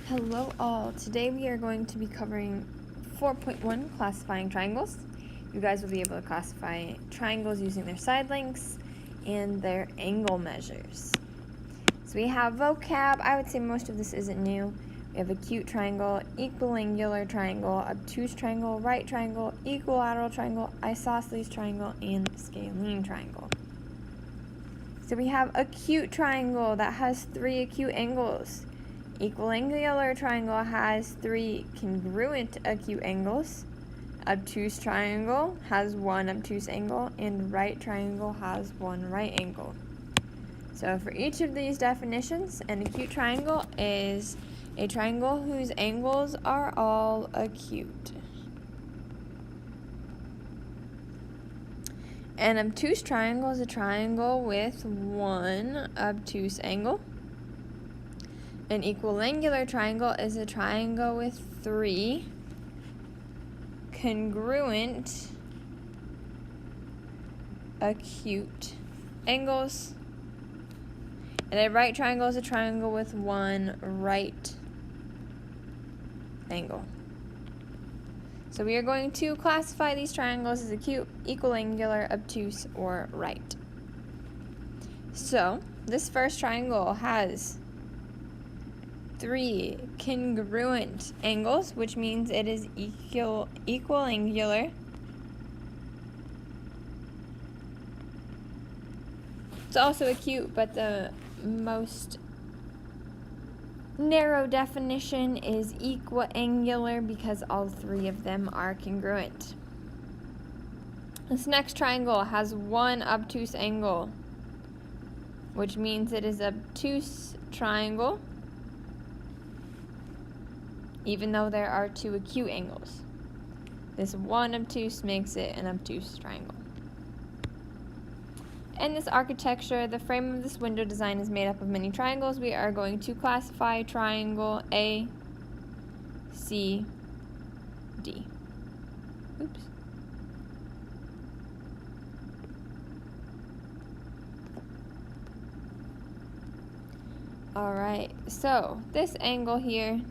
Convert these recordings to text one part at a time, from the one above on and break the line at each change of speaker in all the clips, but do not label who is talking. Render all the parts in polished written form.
Hello all, today we are going to be covering 4.1 classifying triangles. You guys will be able to classify triangles using their side lengths and their angle measures. So we have vocab. I would say most of this isn't new. We have acute triangle, equiangular triangle, obtuse triangle, right triangle, equilateral triangle, isosceles triangle, and scalene triangle. So we have acute triangle that has 3 acute angles. Equiangular triangle has 3 congruent acute angles. Obtuse triangle has 1 obtuse angle, and right triangle has 1 right angle. So for each of these definitions, an acute triangle is a triangle whose angles are all acute. An obtuse triangle is a triangle with 1 obtuse angle. An equiangular triangle is a triangle with 3 congruent acute angles. And a right triangle is a triangle with 1 right angle. So we are going to classify these triangles as acute, equiangular, obtuse, or right. So this first triangle has 3 congruent angles, which means it is equiangular. It's also acute, but the most narrow definition is equiangular because all 3 of them are congruent. This next triangle has 1 obtuse angle, which means it is obtuse triangle, even though there are 2 acute angles. This 1 obtuse makes it an obtuse triangle. In this architecture, the frame of this window design is made up of many triangles. We are going to classify triangle A, C, D. Oops. Alright, so this angle here,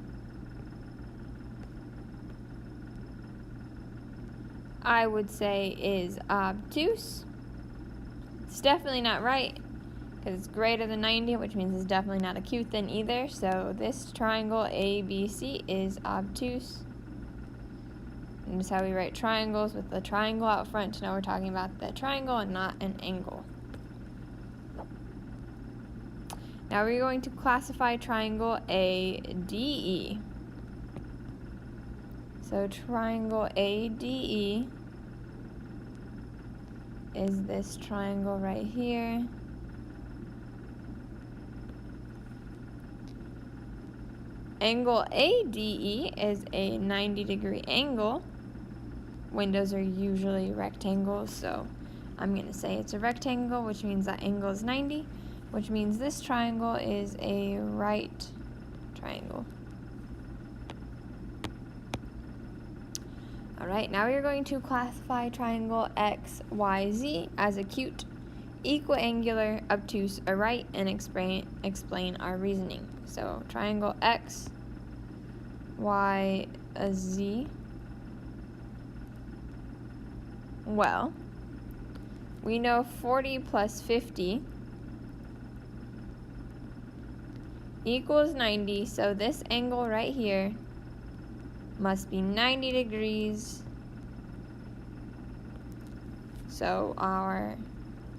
I would say is obtuse. It's definitely not right because it's greater than 90, which means it's definitely not acute then either. So this triangle ABC is obtuse. And this is how we write triangles with the triangle out front to know we're talking about the triangle and not an angle. Now we're going to classify triangle ADE. So triangle ADE is this triangle right here. Angle ADE is a 90-degree angle. Windows are usually rectangles, so I'm going to say it's a rectangle, which means that angle is 90, which means this triangle is a right triangle. Alright, now we're going to classify triangle XYZ as acute, equiangular, obtuse, or right, and explain our reasoning. So triangle XYZ. Well, we know 40 plus 50 equals 90, so this angle right here must be 90 degrees. So our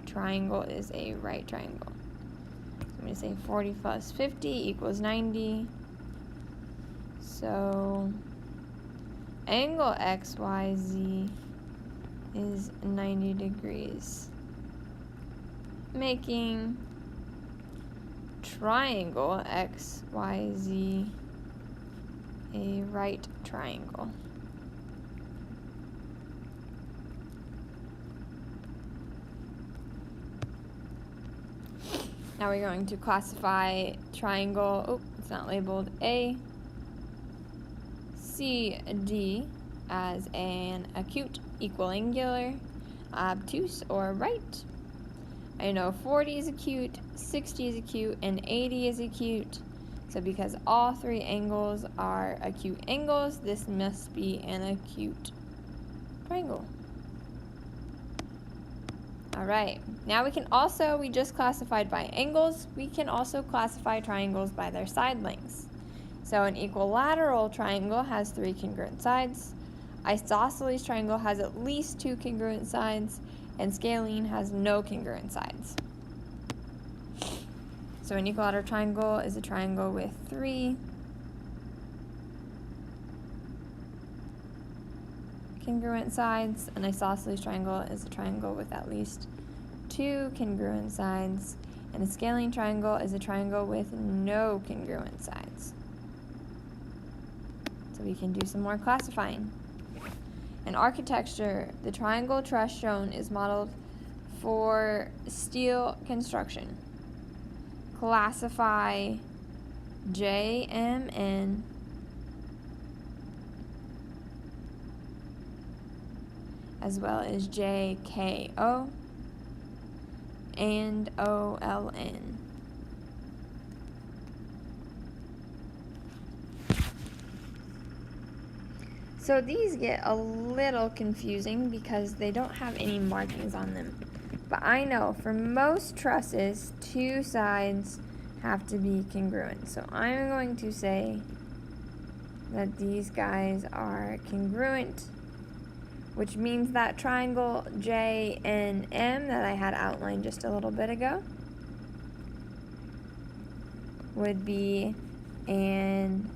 triangle is a right triangle. So I'm going to say 40 plus 50 equals 90. So angle XYZ is 90 degrees, making triangle XYZ a right triangle. Now we're going to classify triangle, it's not labeled, ACD as an acute, equiangular, obtuse, or right. I know 40 is acute, 60 is acute, and 80 is acute. So because all three angles are acute angles, this must be an acute triangle. All right, now we just classified by angles. We can also classify triangles by their side lengths. So an equilateral triangle has 3 congruent sides. Isosceles triangle has at least 2 congruent sides, and scalene has no congruent sides. So an equilateral triangle is a triangle with 3 congruent sides. An isosceles triangle is a triangle with at least 2 congruent sides. And a scalene triangle is a triangle with no congruent sides. So we can do some more classifying. In architecture, the triangle truss shown is modeled for steel construction. Classify JMN as well as JKO and OLN. So these get a little confusing because they don't have any markings on them. But I know for most trusses, 2 sides have to be congruent. So I'm going to say that these guys are congruent, which means that triangle JNM that I had outlined just a little bit ago would be an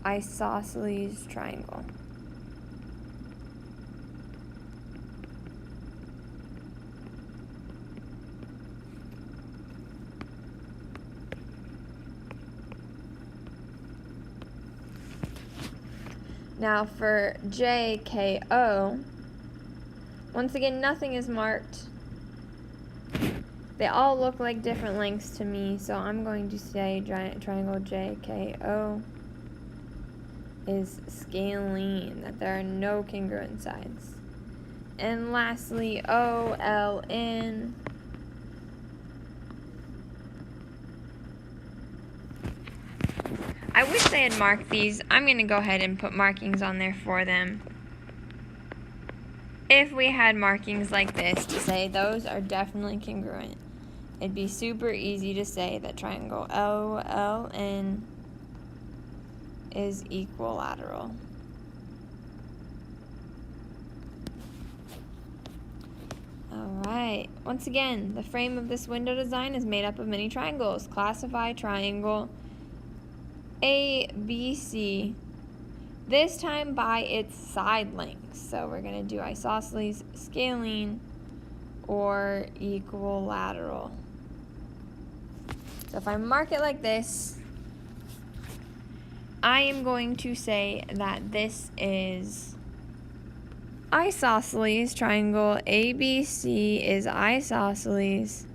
isosceles triangle. Now for JKO, once again, nothing is marked. They all look like different lengths to me, so I'm going to say triangle JKO is scalene, that there are no congruent sides. And lastly, OLN I wish they had marked these. I'm going to go ahead and put markings on there for them. If we had markings like this to say those are definitely congruent, it'd be super easy to say that triangle OLN is equilateral. Alright, once again, the frame of this window design is made up of many triangles. Classify triangle ABC, this time by its side lengths. So we're going to do isosceles, scalene, or equilateral. So if I mark it like this, I am going to say that this is isosceles. Triangle ABC is isosceles.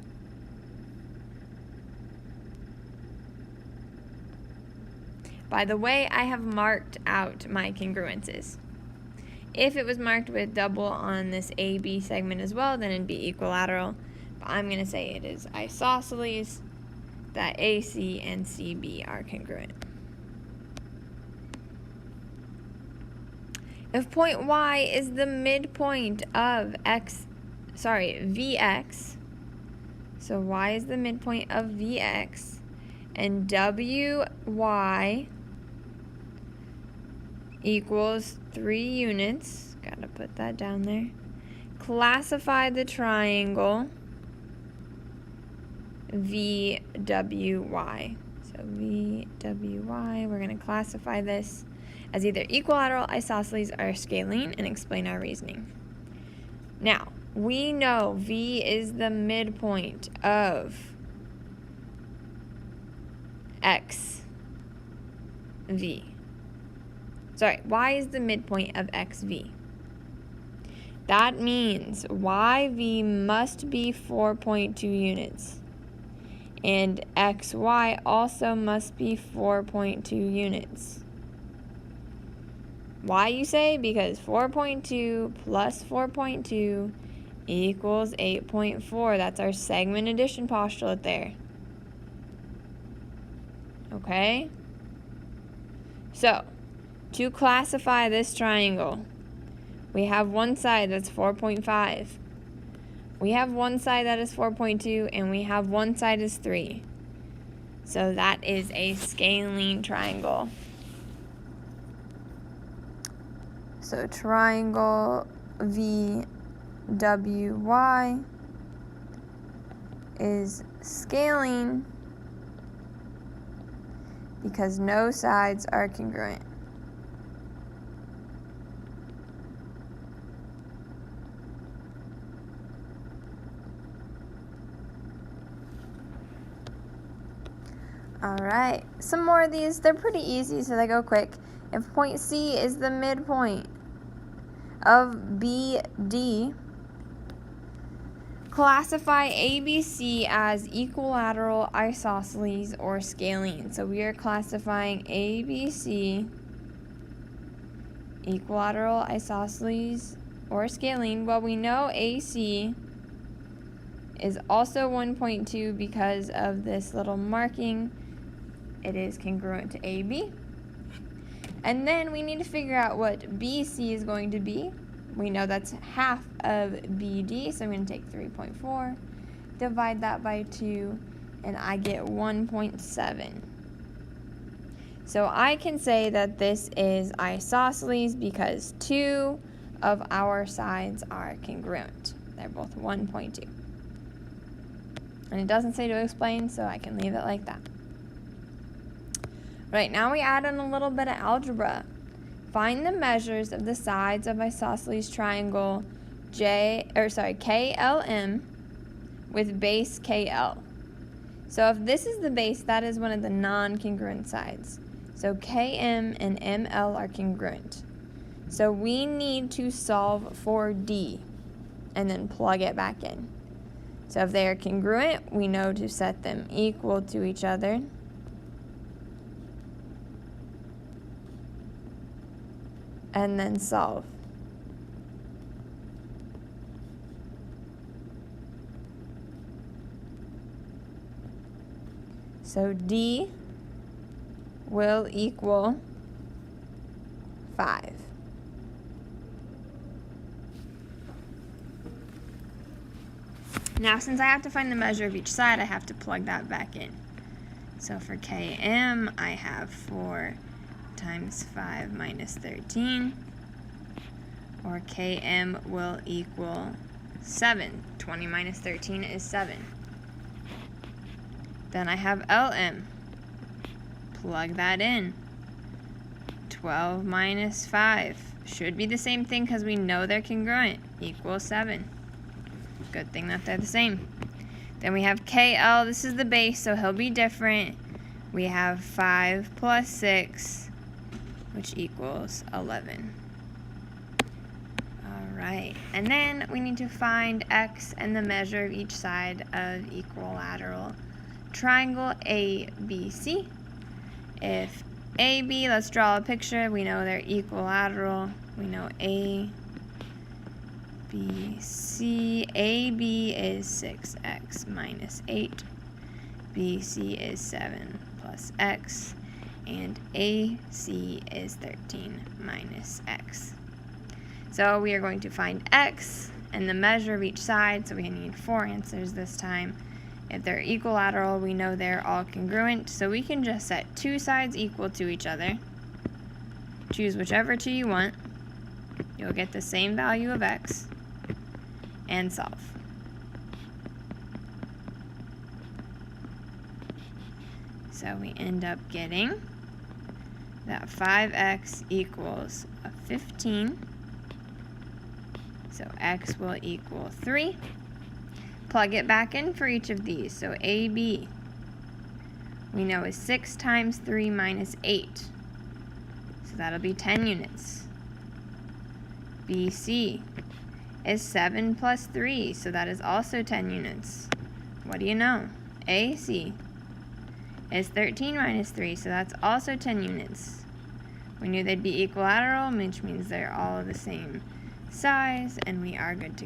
By the way, I have marked out my congruences. If it was marked with double on this AB segment as well, then it'd be equilateral. But I'm going to say it is isosceles, that AC and CB are congruent. If point Y is the midpoint of VX, so Y is the midpoint of VX, and WY equals 3 units. Gotta put that down there. Classify the triangle VWY. So VWY, we're going to classify this as either equilateral, isosceles, or scalene, and explain our reasoning. Now, we know V is the midpoint of XV. Sorry, Y is the midpoint of XV. That means YV must be 4.2 units. And XY also must be 4.2 units. Why, you say? Because 4.2 plus 4.2 equals 8.4. That's our segment addition postulate there. Okay? So, to classify this triangle, we have one side that's 4.5. We have one side that is 4.2, and we have one side is 3. So that is a scalene triangle. So triangle VWY is scalene because no sides are congruent. Alright, some more of these. They're pretty easy, so they go quick. If point C is the midpoint of BD, classify ABC as equilateral, isosceles, or scalene. So we are classifying ABC, equilateral, isosceles, or scalene. Well, we know AC is also 1.2 because of this little marking. It is congruent to AB. And then we need to figure out what BC is going to be. We know that's half of BD, so I'm going to take 3.4, divide that by 2, and I get 1.7. So I can say that this is isosceles because 2 of our sides are congruent. They're both 1.2. And it doesn't say to explain, so I can leave it like that. Right, now we add in a little bit of algebra. Find the measures of the sides of isosceles triangle KLM with base KL. So if this is the base, that is one of the non-congruent sides. So KM and ML are congruent. So we need to solve for D and then plug it back in. So if they are congruent, we know to set them equal to each other. And then solve. So D will equal 5. Now, since I have to find the measure of each side, I have to plug that back in. So for KM, I have 4 times 5 minus 13, or KM will equal 7. 20 minus 13 is 7. Then I have LM. Plug that in. 12 minus 5 should be the same thing because we know they're congruent. Equals 7. Good thing that they're the same. Then we have KL. This is the base, so he'll be different. We have 5 plus 6, which equals 11. Alright, and then we need to find x and the measure of each side of equilateral triangle ABC. If AB, let's draw a picture. We know they're equilateral. We know A, B, C. AB is 6x minus 8. BC is 7 plus x. And AC is 13 minus x. So we are going to find x and the measure of each side, so we need 4 answers this time. If they're equilateral, we know they're all congruent, so we can just set 2 sides equal to each other. Choose whichever 2 you want. You'll get the same value of x, and solve. So we end up getting that 5x equals 15. So x will equal 3. Plug it back in for each of these. So AB, we know is 6 times 3 minus 8. So that'll be 10 units. BC is 7 plus 3. So that is also 10 units. What do you know? AC is 13 minus 3. So that's also 10 units. We knew they'd be equilateral, which means they're all the same size, and we are good to go.